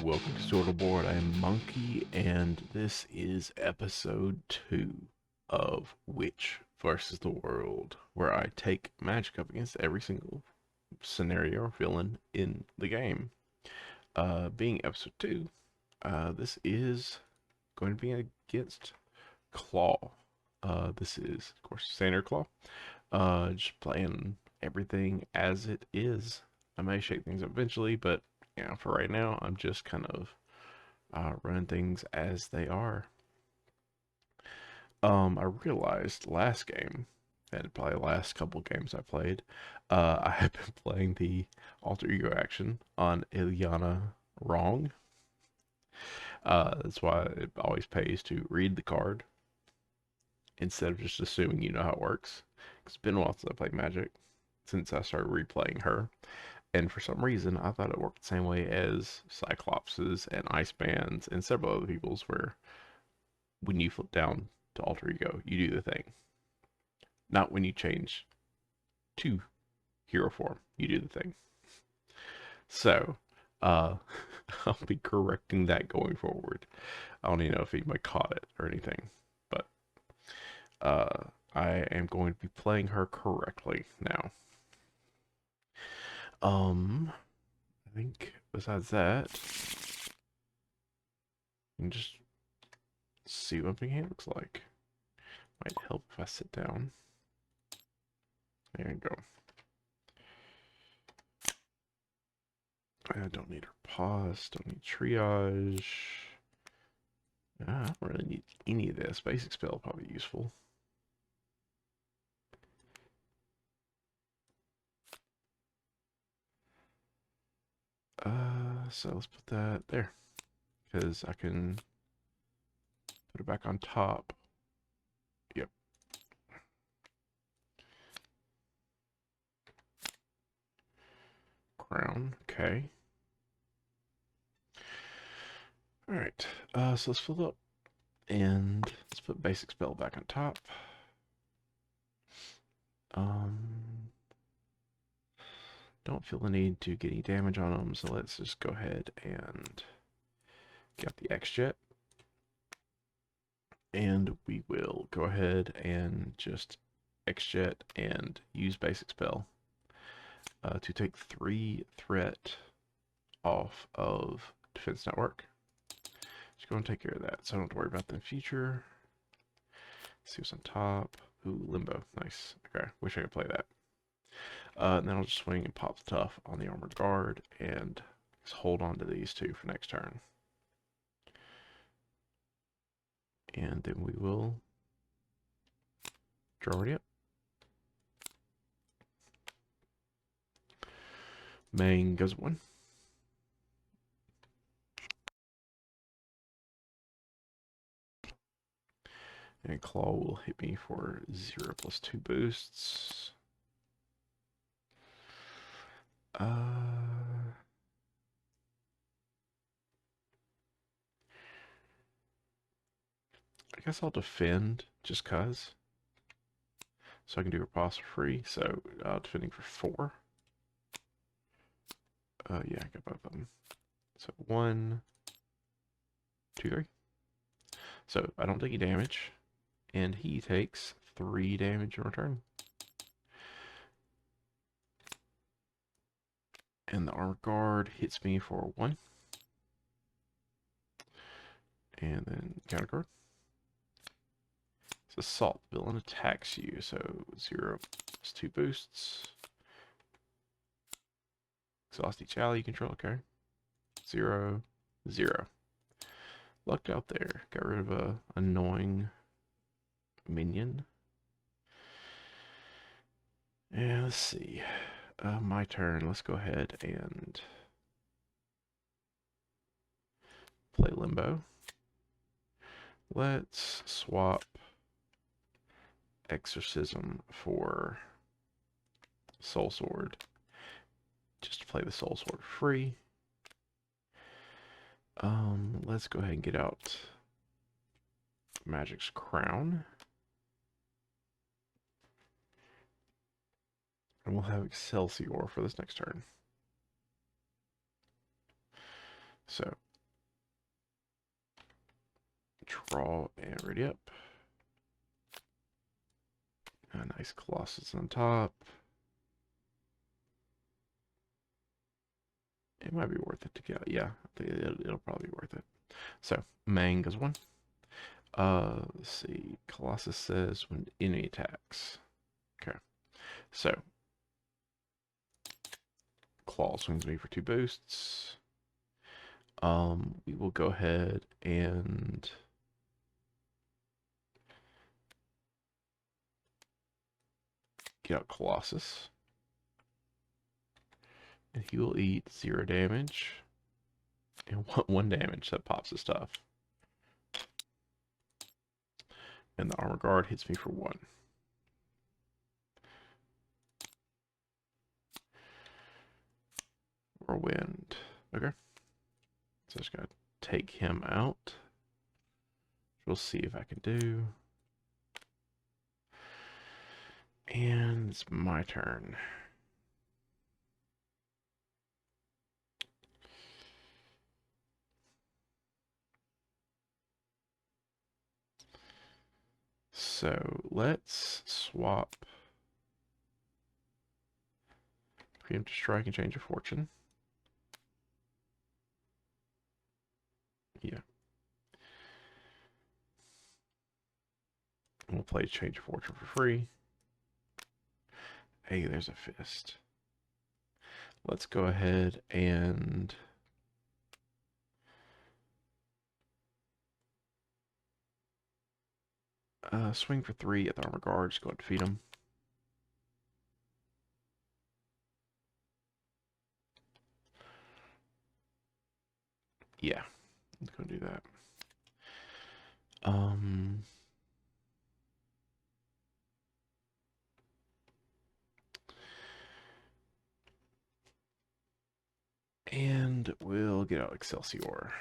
welcome to Sortal Board. I am Monkey, and this is episode 2 of Witch versus the World, where I take magic up against every single scenario or villain in the game. Being episode 2, this is going to be against Klaw. This is, of course, Santa Claw. Just playing everything as it is. I may shake things up eventually, but for right now, I'm just kind of running things as they are. I realized last game, and probably the last couple games I played, I have been playing the alter ego action on Ilyana wrong. That's why it always pays to read the card instead of just assuming you know how it works. It's been a while since I played Magic, since I started replaying her. And for some reason, I thought it worked the same way as Cyclopses and Icebands and several other people's, where when you flip down to Alter Ego, you do the thing. Not when you change to Hero form, you do the thing. So, uh, I'll be correcting that going forward. I don't even know if anybody caught it or anything, but I am going to be playing her correctly now. I think besides that, you can just see what my hand looks like. Might help if I sit down. There you go. I don't need her pause, don't need triage. I don't really need any of this. Basic spell probably useful. So let's put that there, because I can put it back on top. Yep. Crown, okay. Alright, so let's fill it up, and let's put basic spell back on top. Don't feel the need to get any damage on them, so let's just go ahead and get the X-Jet. And we will go ahead and just X-Jet and use basic spell to take 3 threat off of defense network. Just go and take care of that, so I don't have to worry about that in the future. Let's see what's on top. Ooh, Limbo, nice. Okay, wish I could play that. And then I'll just swing and pop the tough on the armored guard and just hold on to these two for next turn. And then we will draw it up. Main goes 1. And Klaw will hit me for 0 plus 2 boosts. I guess I'll defend just cuz. So I can do riposte for free. So defending for 4. Yeah, I got both of them. So 1, 2, 3. So I don't take any damage, and he takes 3 damage in return. And the armor guard hits me for 1. And then counter card. It's assault. Villain attacks you, so 0 plus 2 boosts. Exhaust each ally you control, okay. 0, 0. Lucked out there. Got rid of a annoying minion. And let's see. My turn. Let's go ahead and play Limbo. Let's swap Exorcism for Soul Sword. Just to play the Soul Sword free. Let's go ahead and get out Magic's Crown. And we'll have Excelsior for this next turn. So, Draw and ready up. A nice Colossus on top. It might be worth it to get. Yeah, I think it'll probably be worth it. So, Mang goes one. Let's see. Colossus says when enemy attacks. Okay. So, Klaw swings me for 2 boosts. We will go ahead and get out Colossus. And he will eat 0 damage. And 1 damage that pops his stuff. And the armor guard hits me for 1. Whirlwind. Okay. So I just gotta take him out. We'll see if I can do. And it's my turn. So let's swap Preemptive Strike and Change of Fortune. Yeah. We'll play Change of Fortune for free. Hey, there's a fist. Let's go ahead and swing for 3 at the armor guard. Just go ahead and defeat him. Yeah, let's go do that. And we'll get out Excelsior.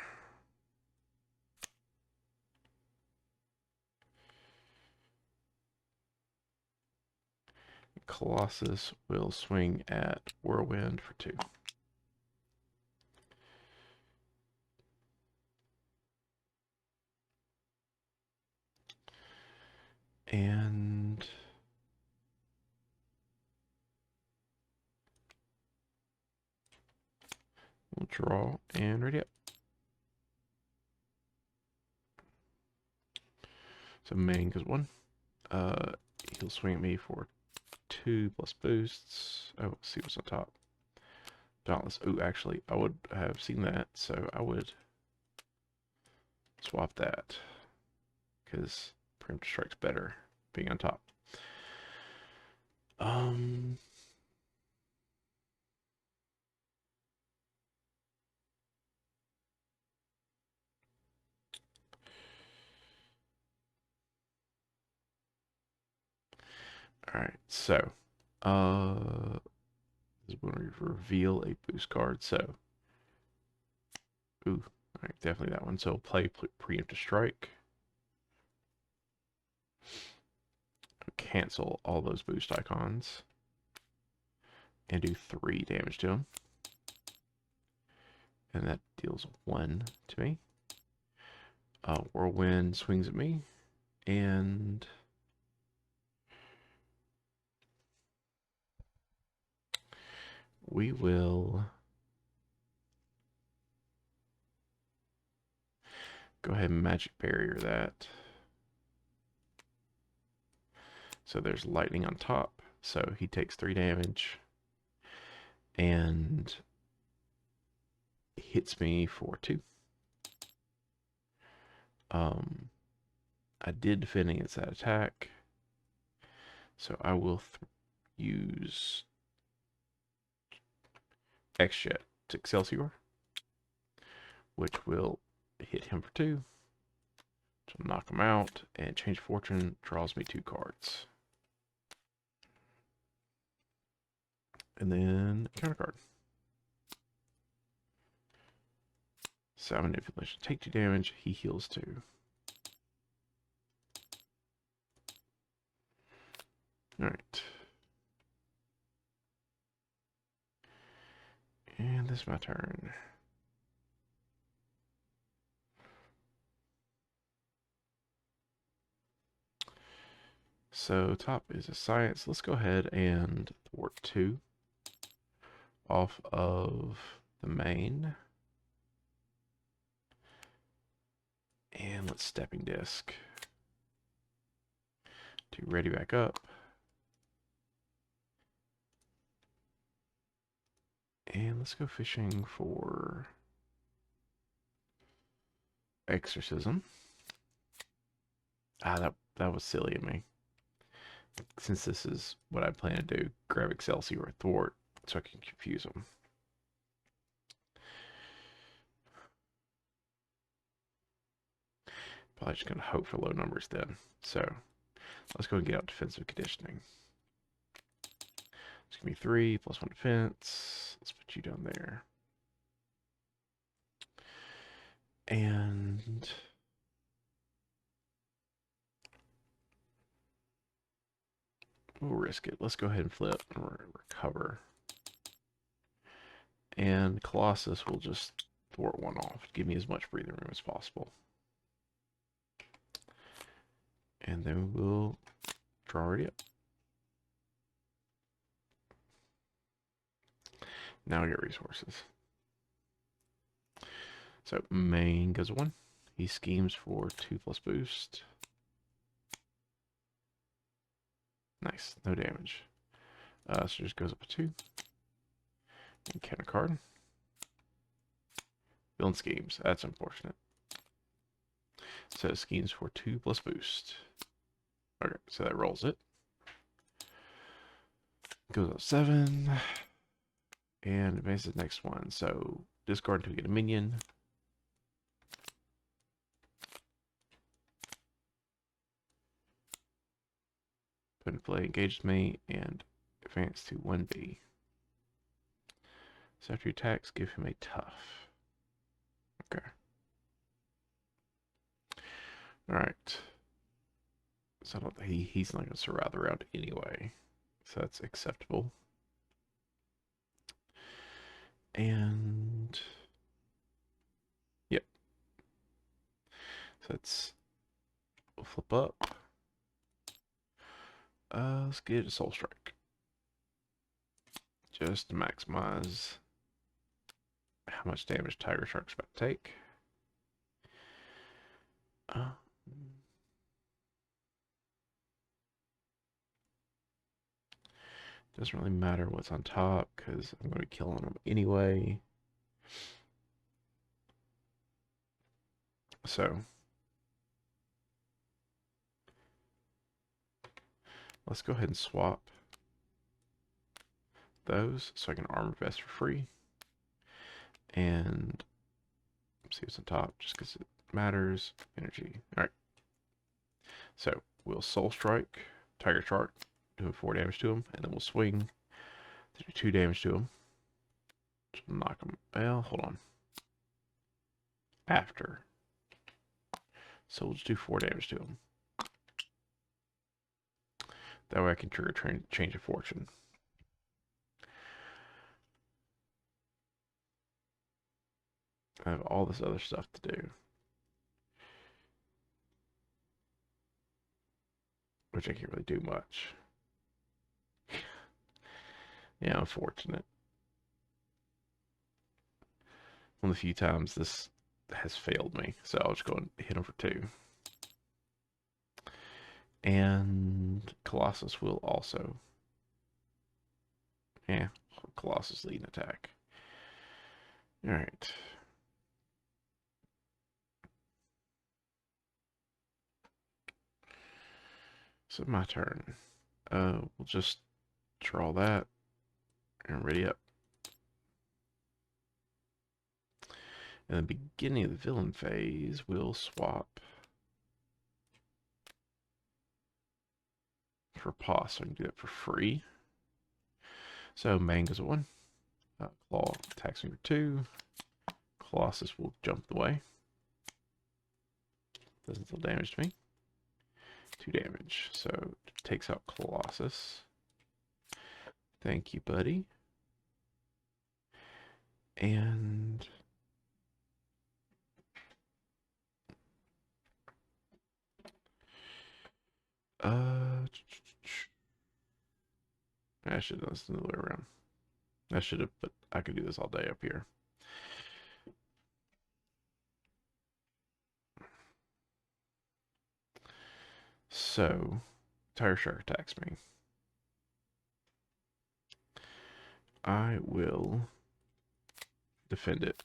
Colossus will swing at Whirlwind for 2. And we'll draw and ready up. So Mang goes 1. He'll swing at me for 2 plus boosts. Oh, let's see what's on top. Dauntless. Oh, actually, I would have seen that, so I would swap that because Preemptive Strike's better being on top. Alright, so this is when we reveal a boost card, so ooh, alright, definitely that one. So play Preemptive Strike. Cancel all those boost icons and do 3 damage to him. And that deals 1 to me. Whirlwind swings at me, and we will go ahead and magic barrier that. So there's lightning on top, so he takes 3 damage and hits me for 2. I did defend against that attack, so I will use X-Jet to Excelsior, which will hit him for 2. So knock him out, and Change Fortune draws me 2 cards. And then counter card. Salve Manipulation. Take 2 damage, he heals 2. Alright. And this is my turn. So top is a science. Let's go ahead and thwart 2 off of the main. And let's stepping disc to ready back up. And let's go fishing for exorcism. That was silly of me. Since this is what I plan to do, grab Excelsior or thwart so I can confuse them. Probably just gonna hope for low numbers then. So let's go and get out defensive conditioning. It's gonna be 3 plus 1 defense. Let's put you down there. And we'll risk it. Let's go ahead and flip and recover. And Colossus will just thwart 1 off. Give me as much breathing room as possible. And then we'll draw already up. Now we get resources. So main goes 1. He schemes for 2 plus boost. Nice, no damage. So just goes up a 2. And counter card. Villain schemes, that's unfortunate. So schemes for 2 plus boost. Okay, so that rolls it. Goes up 7. And advances the next one. So discard until we get a minion. Put in play, engages me, and advance to 1B. So after he attacks, give him a tough. Okay. Alright. So I don't think he's not going to survive the round anyway. So that's acceptable. And yep. So let's flip up. Let's get a Soul Strike. Just to maximize how much damage Tiger Shark's about to take. Doesn't really matter what's on top because I'm going to be killing them anyway. So let's go ahead and swap those so I can armor vest for free. And see what's on top just because it matters. Energy. Alright. So we'll Soul Strike Tiger Shark, doing 4 damage to him, and then we'll swing to do 2 damage to him. Which will knock him. Well, hold on. After. So we'll just do 4 damage to him. That way I can trigger change of fortune. I have all this other stuff to do. Which I can't really do much. Yeah, unfortunate. One of the few times this has failed me. So I'll just go and hit him for 2. And Colossus will also. Yeah, Colossus lead an attack. Alright. So my turn. We'll just draw that and ready up. In the beginning of the villain phase, we'll swap for Paw, so I can do that for free. So main goes 1. Klaw attacks me for 2. Colossus will jump the way. Doesn't deal damage to me. 2 damage. So it takes out Colossus. Thank you, buddy. And I should have done this the other way around. I should have, but I could do this all day up here. So, Tire Shark attacks me. I will defend it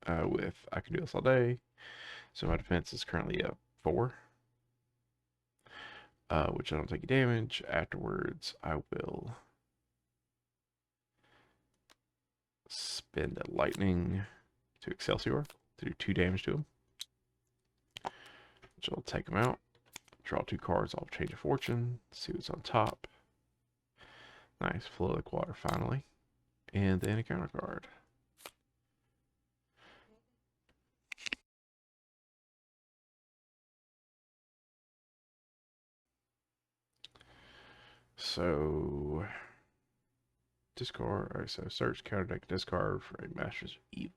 with, I can do this all day. So my defense is currently a 4, which I don't take damage. Afterwards, I will spend a lightning to Excelsior to do 2 damage to him, which will take him out. Draw 2 cards, I'll change a fortune, see what's on top. Nice, flow like water finally. And then a counter card. So, discard, alright, so search, counter deck, discard for a Masters of Evil.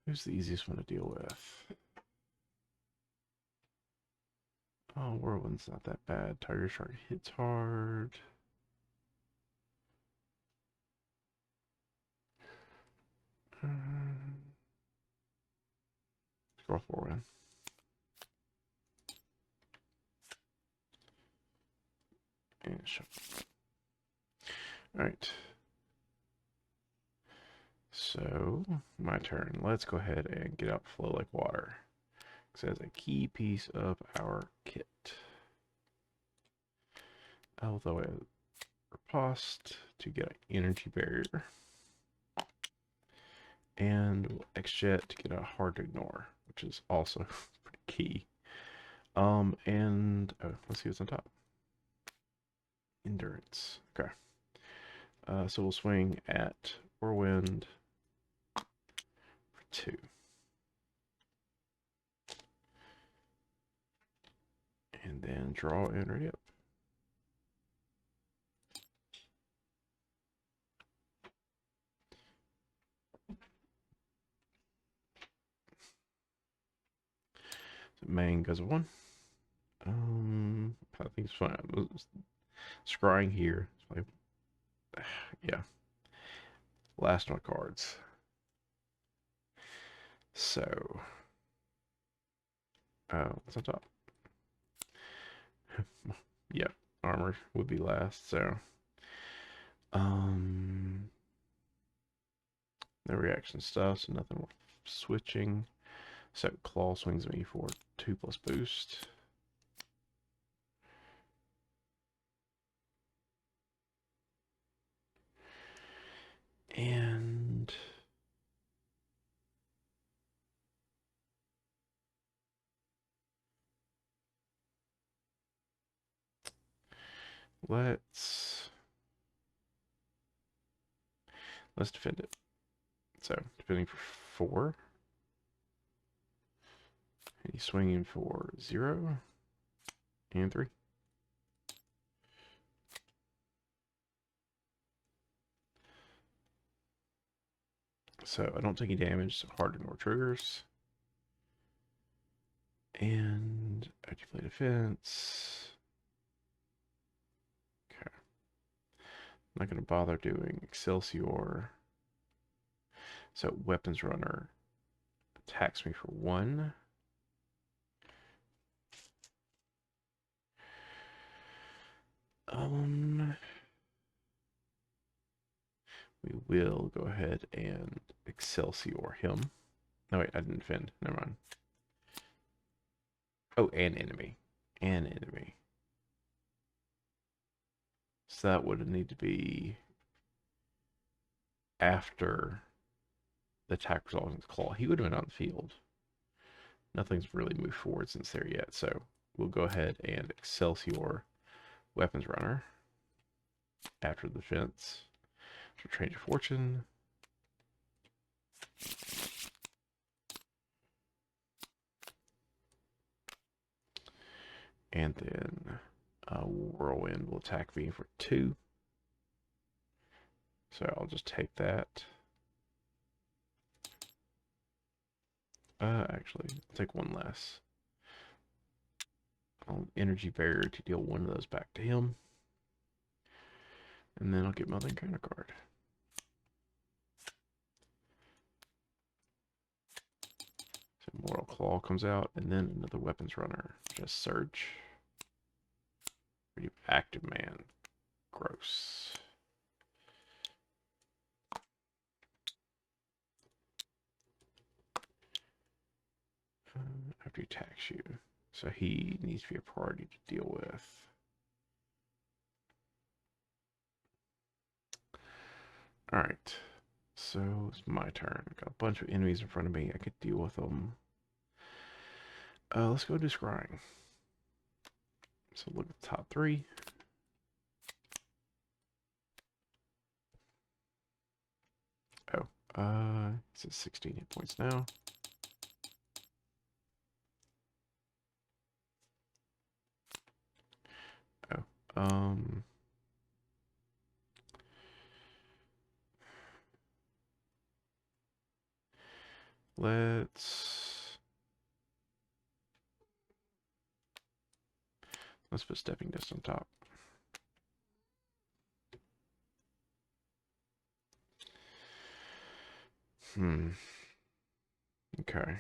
Who's the easiest one to deal with? Oh, Whirlwind's not that bad. Tiger Shark hits hard. Draw 4 win. And shuffle. Alright. So, my turn. Let's go ahead and get out Flow Like Water. Because that's a key piece of our kit. Although I riposte to get an energy barrier. And we'll X-Jet to get a hard to ignore, which is also pretty key. And let's see what's on top. Endurance. Okay. So we'll swing at Whirlwind for 2. And then draw and ready up. So main goes 1. I think it's fine. Scrying here. Yeah. Last one cards. So, what's on top? Yep, armor would be last. So, no reaction stuff. So nothing worth switching. So Klaw swings me for 2+ boost. And let's defend it. So defending for 4. And he's swinging for 0 and 3. So I don't take any damage, so hard to ignore triggers. And active play defense. Okay. I'm not going to bother doing Excelsior. So Weapons Runner attacks me for 1. We will go ahead and Excelsior him. No, wait, I didn't defend. Never mind. Oh, and enemy. And enemy. So that would need to be after the attack result in Klaw. He would have been on the field. Nothing's really moved forward since there yet, so we'll go ahead and Excelsior Weapons Runner after the defense. So change of fortune. And then Whirlwind will attack me for 2. So I'll just take that. Actually, I'll take 1 less. I'll energy barrier to deal 1 of those back to him. And then I'll get my other encounter card. So Mortal Claw comes out, and then another weapons runner. Just Surge. Active Man. Gross. After he attacks you. So he needs to be a priority to deal with. Alright. So it's my turn. Got a bunch of enemies in front of me. I could deal with them. Let's go do scrying. So look at the top three. Oh, it's at 16 hit points now. Oh, let's put stepping disc on top. Okay.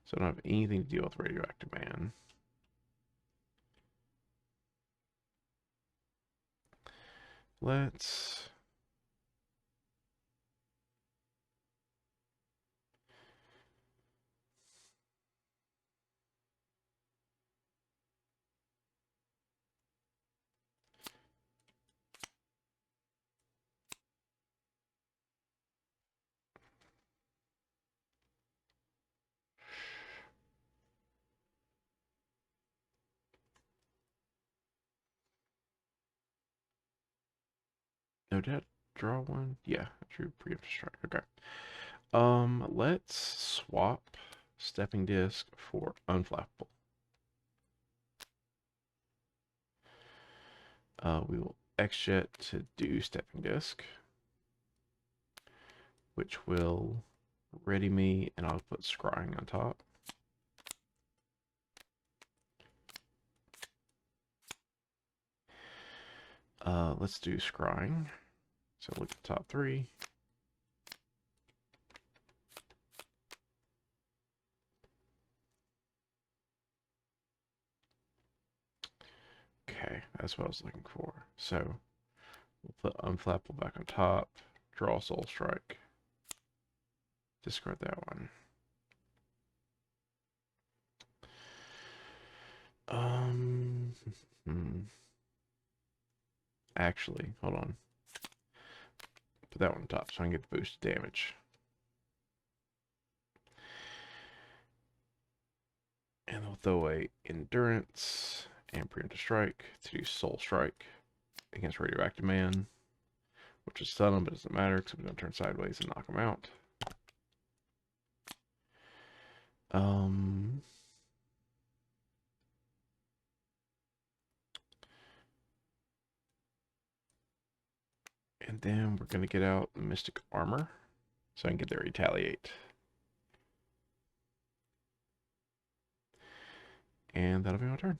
So I don't have anything to deal with Radioactive Man. Let's... No, did I draw one? Yeah, I drew preemptive strike. Okay. Let's swap stepping disc for unflappable. We will X-jet to do stepping disc, which will ready me, and I'll put scrying on top. Let's do scrying. So look at the top three. Okay, that's what I was looking for. So we'll put unflappable back on top, draw soul strike, discard that one. Actually, hold on. Put that one on top so I can get the boost damage. And they'll throw away endurance and preemptive strike to do soul strike against Radioactive Man, which is stun him, but it doesn't matter because we don't turn sideways and knock him out. And then we're going to get out Mystic Armor so I can get their Retaliate. And that'll be my turn.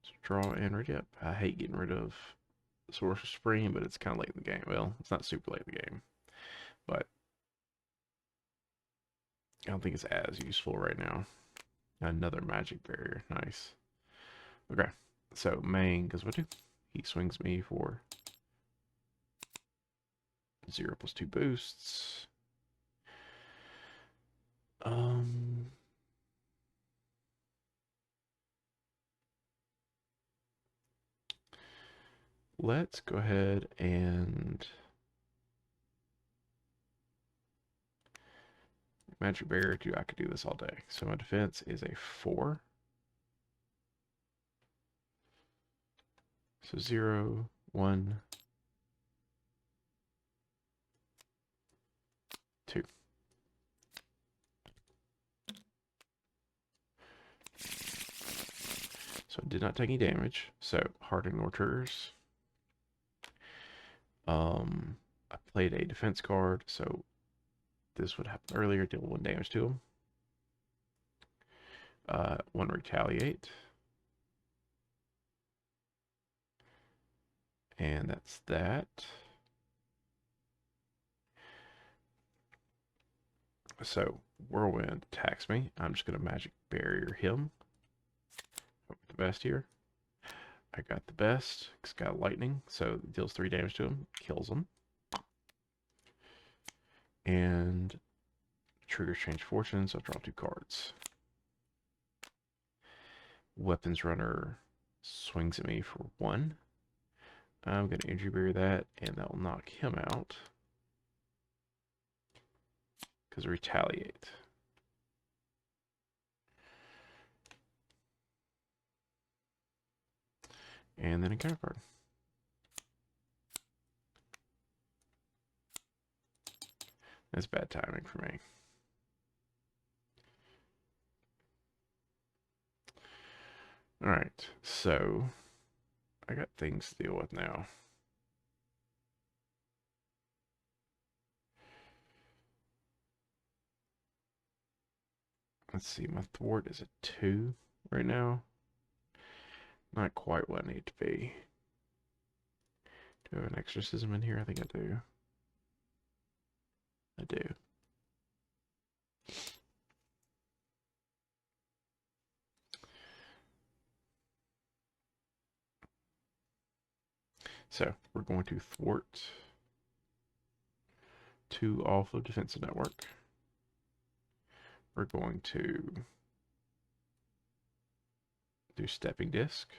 So draw and ready up. I hate getting rid of Source of Spring, but it's kind of late in the game. Well, it's not super late in the game, but I don't think it's as useful right now. Another magic barrier. Nice. Okay. So main goes what 2. He swings me for 0 + 2 boosts. Let's go ahead and magic barrier 2. I could do this all day. So my defense is a 4. So 0, 1, 2. So I did not take any damage. So hard ignore triggers. I played a defense card, so this would happen earlier. Deal 1 damage to him. 1 retaliate. And that's that. So Whirlwind attacks me. I'm just going to magic barrier him. Hope the best here. I got the best. It's got lightning, so it deals 3 damage to him, kills him. And triggers change fortunes, so I'll draw 2 cards. Weapons Runner swings at me for 1. I'm going to injury barrier that, and that will knock him out. Because retaliate. And then a counter card. That's bad timing for me. Alright, so I got things to deal with now. Let's see, my thwart is a 2 right now. Not quite what I need to be. Do I have an exorcism in here? I think I do. I do. So we're going to thwart 2 off of defensive network. We're going to do stepping disc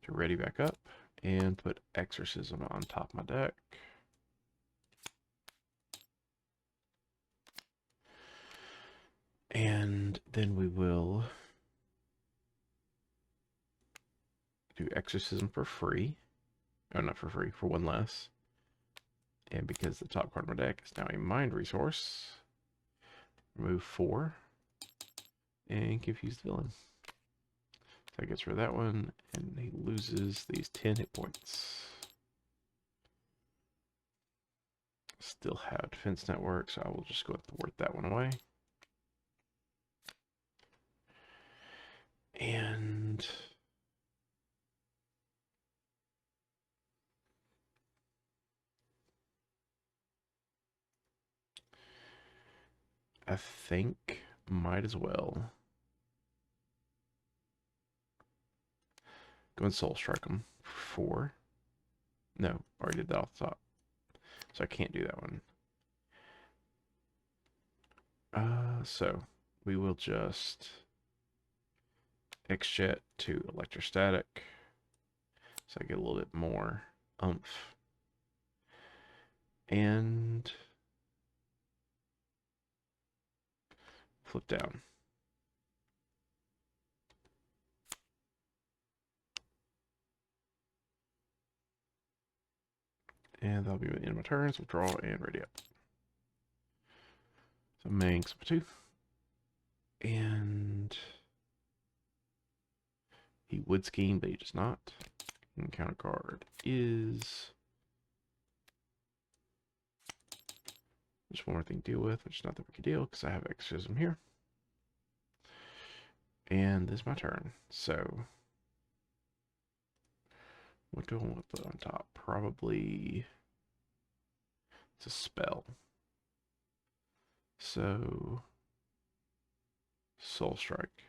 to ready back up and put exorcism on top of my deck. And then we will do exorcism for free. Oh, not for free, for 1 less. And because the top card of my deck is now a mind resource, remove 4 and confuse the villain. So that gets rid of that one, and he loses these 10 hit points. Still have defense network, so I will just go and thwart that one away. And I think might as well go and soul strike him for 4. No, already did that off the top, so I can't do that one. So we will just X-Jet to electrostatic, so I get a little bit more oomph. And flip down. And that'll be the end of my turns. We'll draw and ready up. So Manx 2. And he would scheme, but he does not. And counter card is just one more thing to deal with, which is not that big a deal because I have exorcism here. And this is my turn. So what do I want to put on top? Probably it's a spell. So Soul Strike.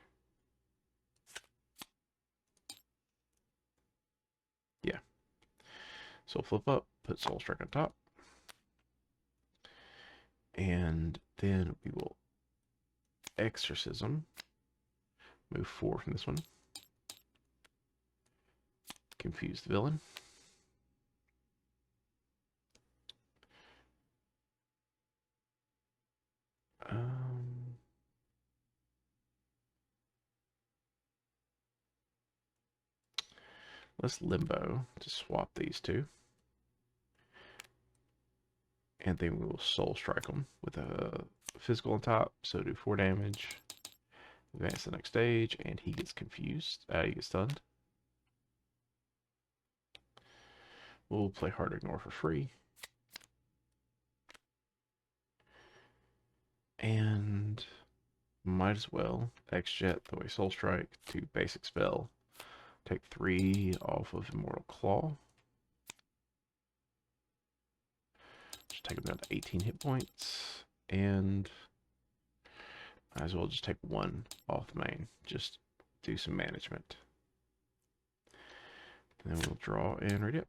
Yeah. So flip up, put Soul Strike on top. And then we will exorcism. Move 4 from this one. Confuse the villain. Let's limbo to swap these 2. And then we will soul strike them with a physical on top, so do 4 damage. Advance the next stage, and he gets confused. He gets stunned. We'll play Hard Ignore for free. And might as well X-Jet the way Soul Strike to basic spell. Take 3 off of Immortal Claw. take him down to 18 hit points. And might as well just take one off the main. Just do some management. And then we'll draw and read it.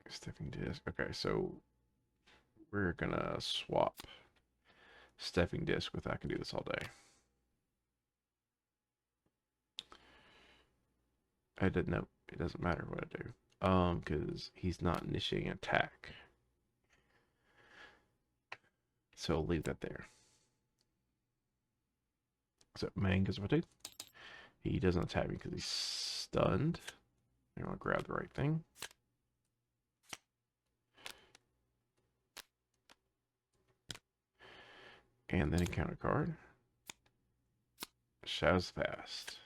Stepping disc. Okay, so we're gonna swap stepping disc with I can do this all day. I didn't know. It doesn't matter what I do. Because he's not initiating an attack. So I'll leave that there. So man goes with it. He doesn't attack me because he's stunned. I'm gonna grab the right thing. And then encounter card. Shadows Fast.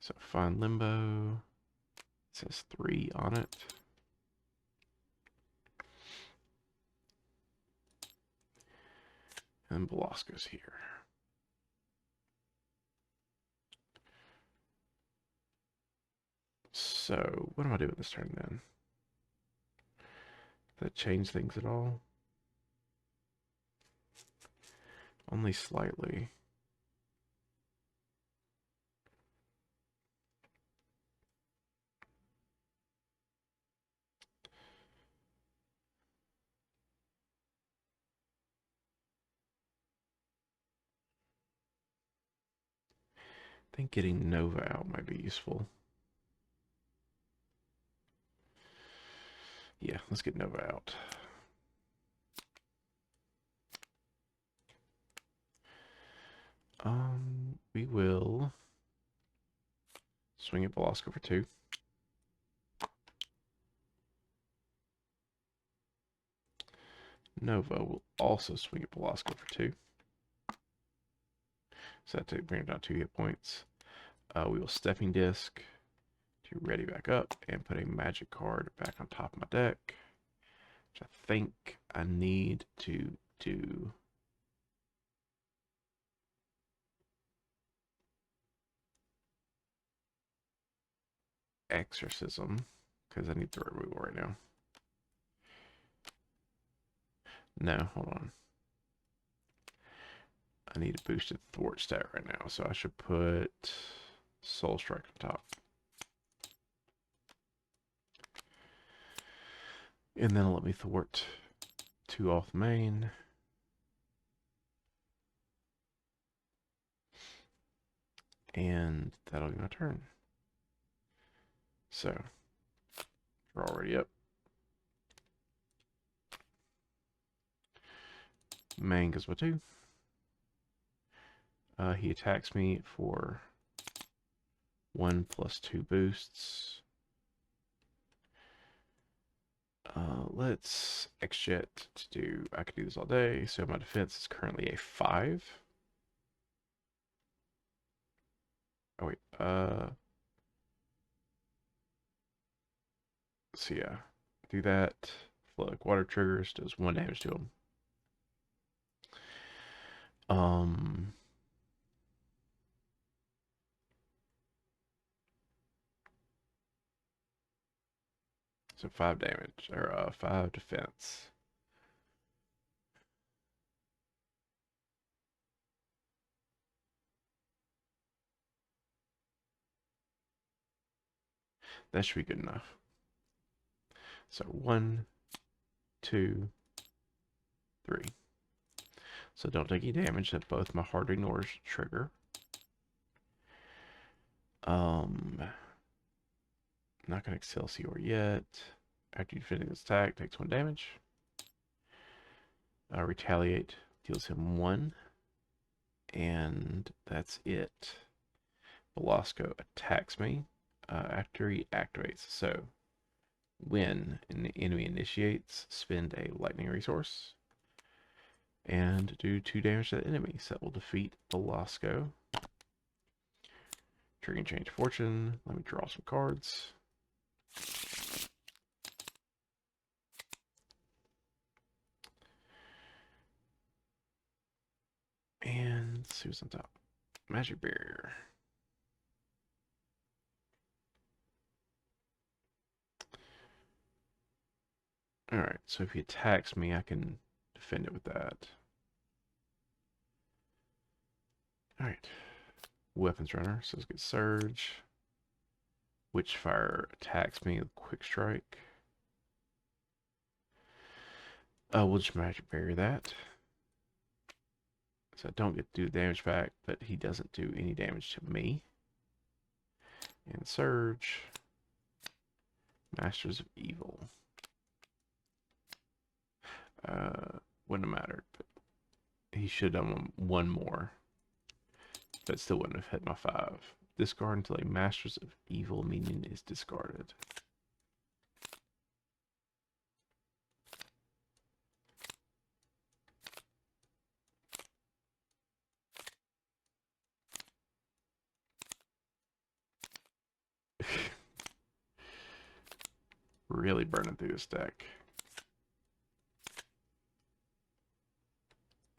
So find Limbo. It says 3 on it. And Belasco's here. So what am I doing this turn then? Does that change things at all? Only slightly. I think getting Nova out might be useful. Yeah, let's get Nova out. We will swing at Belasco for 2. Nova will also swing at Belasco for 2. So that brings down 2 hit points. We will Stepping Disc to ready back up and put a magic card back on top of my deck. Which I think I need to do. Exorcism, because I need the removal right now. No, hold on. I need a boosted thwart stat right now, so I should put Soul Strike on top. And then it'll let me thwart 2 off the main. And that'll be my turn. So, we're already up. Main goes with 2. He attacks me for 1 + 2 boosts. Let's X-Jet to do, I could do this all day, so my defense is currently a 5. Oh wait, so yeah, do that. Like water triggers does 1 damage to him. So 5 damage, or 5 defense. That should be good enough. So 1, 2, 3. So don't take any damage. That both my Hard Ignores trigger. Not gonna Excelsior yet. After you finish this attack, takes 1 damage. Retaliate deals him 1. And that's it. Belasco attacks me after he activates. So when an enemy initiates, spend a lightning resource and do 2 damage to the enemy. So that will defeat Belasco. Trigger Change Fortune. Let me draw some cards. And let's see what's on top. Magic barrier. Alright, so if he attacks me, I can defend it with that. Alright. Weapons runner, so let's get surge. Witchfire attacks me with quick strike. We'll just magic barrier that. So I don't get to do the damage back, but he doesn't do any damage to me. And surge. Masters of Evil. Wouldn't have mattered, but he should have done one more. But still wouldn't have hit my 5. Discard until a Masters of Evil minion is discarded. Really burning through this deck.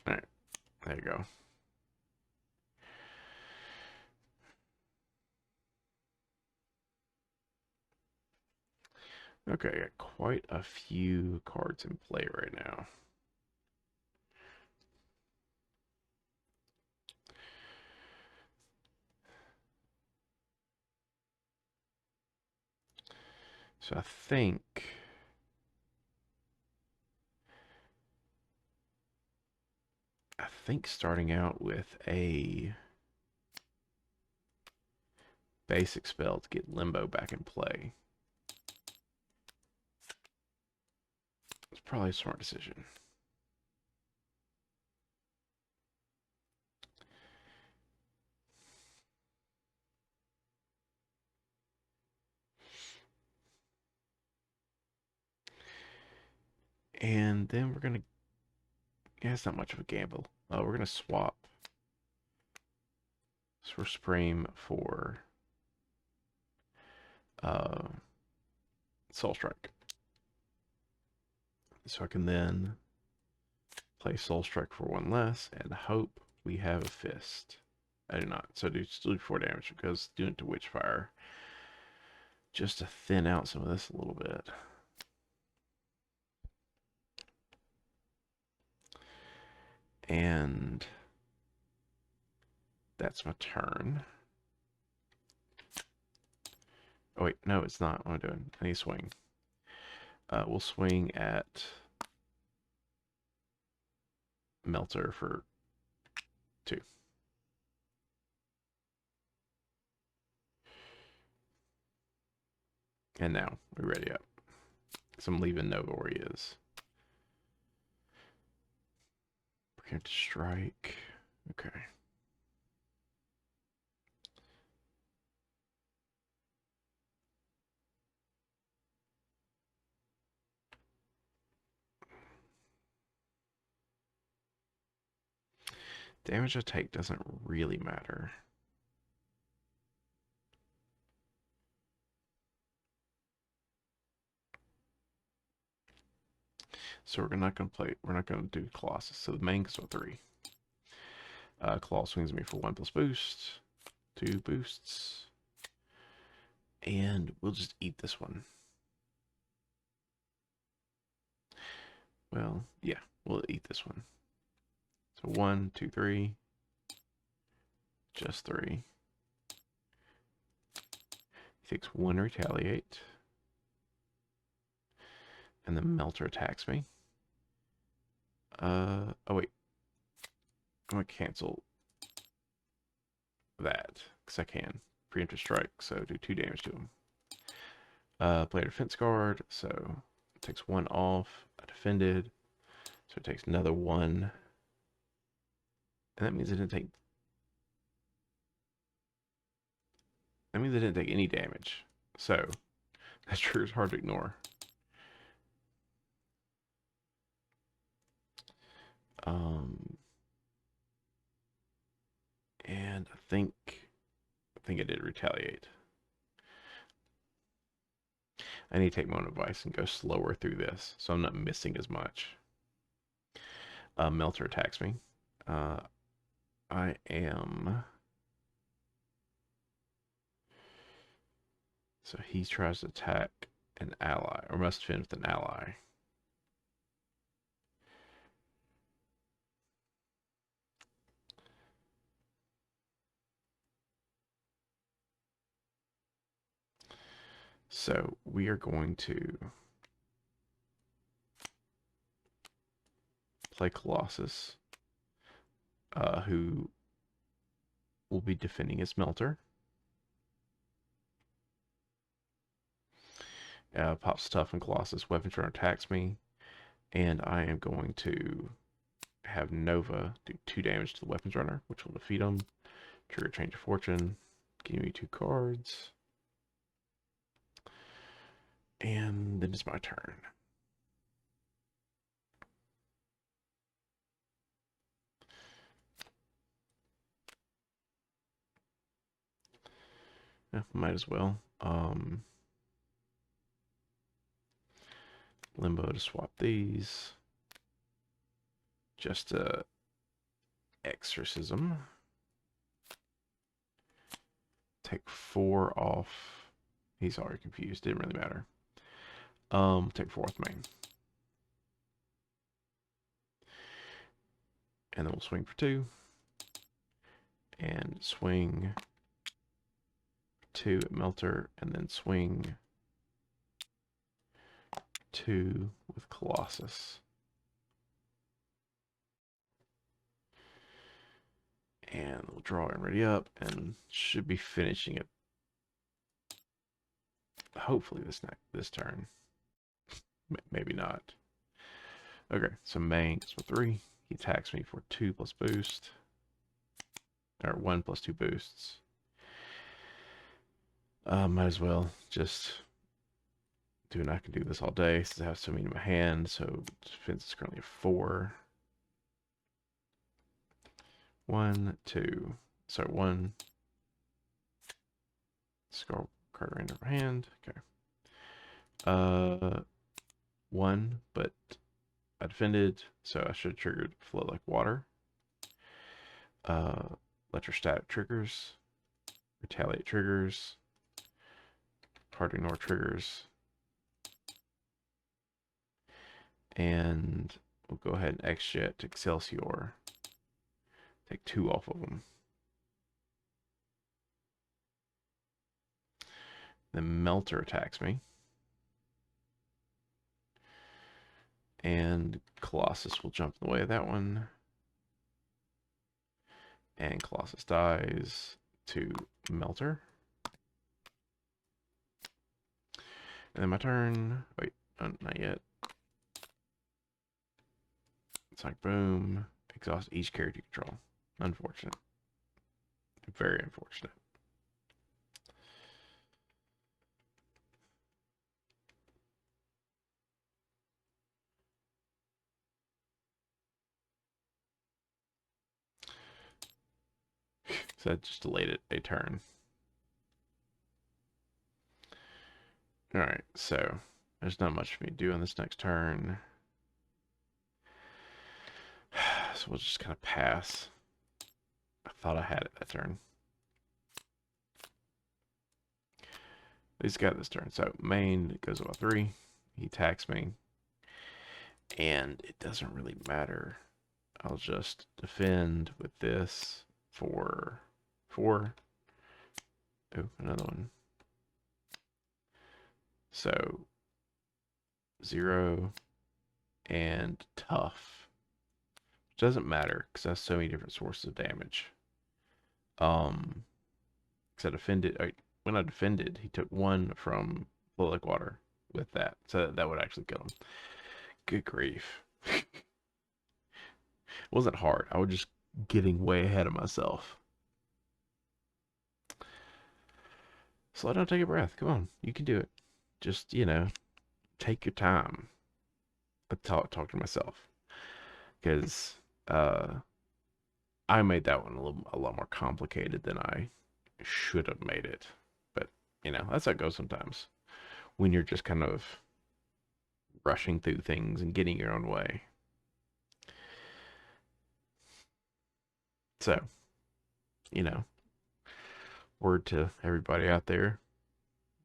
Alright, there you go. Okay, I got quite a few cards in play right now. So I think starting out with a basic spell to get Limbo back in play is probably a smart decision. And then we're gonna, yeah, it's not much of a gamble. We're gonna swap Supreme for Soul Strike. So I can then play Soul Strike for 1 less and hope we have a fist. I do not. So do still do 4 damage because doing it to Witchfire just to thin out some of this a little bit. And that's my turn. Oh wait, no, it's not. What am I doing? I need to swing. We'll swing at Melter for 2. And now we're ready up. So I'm leaving Nova where he is. Preemptive strike. Okay. Damage I take doesn't really matter. So we're not gonna play. We're not gonna do Colossus. So the main goes 3. Klaw swings me for 1 plus boost, 2 boosts, and we'll just eat this one. Well, yeah, we'll eat this one. So 1, 2, 3, just 3. He takes 1 retaliate, and the Melter attacks me. Oh wait, I'm gonna cancel that because I can preemptive strike, so do 2 damage to him. Play a defense card, so it takes 1 off. I defended, so it takes another 1, and that means it didn't take. That means it didn't take any damage. So that trigger is hard to ignore. And I think I did retaliate. I need to take my own advice and go slower through this, so I'm not missing as much. Melter attacks me. I am So he tries to attack an ally, or must defend with an ally. So we are going to play Colossus, who will be defending his Melter. Pops tough and Colossus. Weapons runner attacks me, and I am going to have Nova do 2 damage to the weapons runner, which will defeat him. Trigger change of fortune. Give me 2 cards. And then it's my turn. Yeah, might as well. Limbo to swap these. Just a exorcism. Take 4 off. He's already confused. Didn't really matter. Take 4 off main. And then we'll swing for 2. And swing 2 at Melter. And then swing 2 with Colossus. And we'll draw and ready up. And should be finishing it. Hopefully this turn. Maybe not. Okay, so main goes for 3. He attacks me for 2 plus boost. Or 1 plus 2 boosts. Might as well just do, and I can do this all day since I have so many in my hand. So defense is currently a 4. 1, 2. So 1. Scroll card random hand. Okay. 1, but I defended, so I should have triggered flow like water. Electrostatic triggers. Retaliate triggers. Hard ignore triggers. And we'll go ahead and X-Jet to Excelsior. Take 2 off of them. The Melter attacks me. And Colossus will jump in the way of that one. And Colossus dies to Melter. And then my turn. Wait, not yet. It's like boom. Exhaust each character you control. Unfortunate. Very unfortunate. So that just delayed it a turn. Alright, so there's not much for me to do on this next turn. So we'll just kind of pass. I thought I had it that turn. He's got this turn. So main goes about 3. He attacks me. And it doesn't really matter. I'll just defend with this for 4. Oh, another one. So 0 and tough. Doesn't matter because I have so many different sources of damage. Because I defended. When I defended, he took 1 from Flow Like Water with that, so that would actually kill him. Good grief! It wasn't hard. I was just getting way ahead of myself. Slow down, take a breath. Come on, you can do it. Just take your time. I talk to myself because I made that one a lot more complicated than I should have made it. But that's how it goes sometimes when you're just kind of rushing through things and getting your own way. So, word to everybody out there,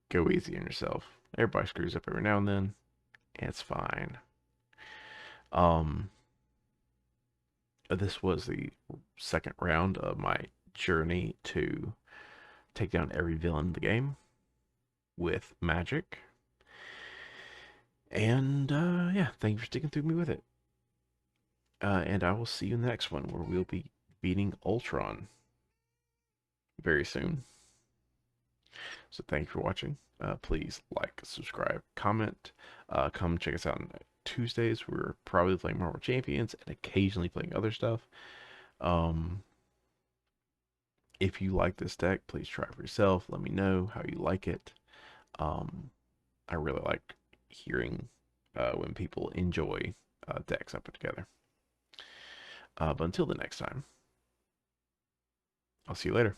Go easy on yourself. Everybody screws up every now and then. It's fine. Um, this was the second round of my journey to take down every villain in the game with magic. And yeah, thank you for sticking through me with it. And I will see you in the next one where we'll be beating Ultron very soon. So thank you for watching. Please like, subscribe, comment. Come check us out on Tuesdays. We're probably playing Marvel Champions and occasionally playing other stuff. Um, if you like this deck, please try it for yourself. Let me know how you like it. I really like hearing when people enjoy decks I put together. But until the next time, I'll see you later.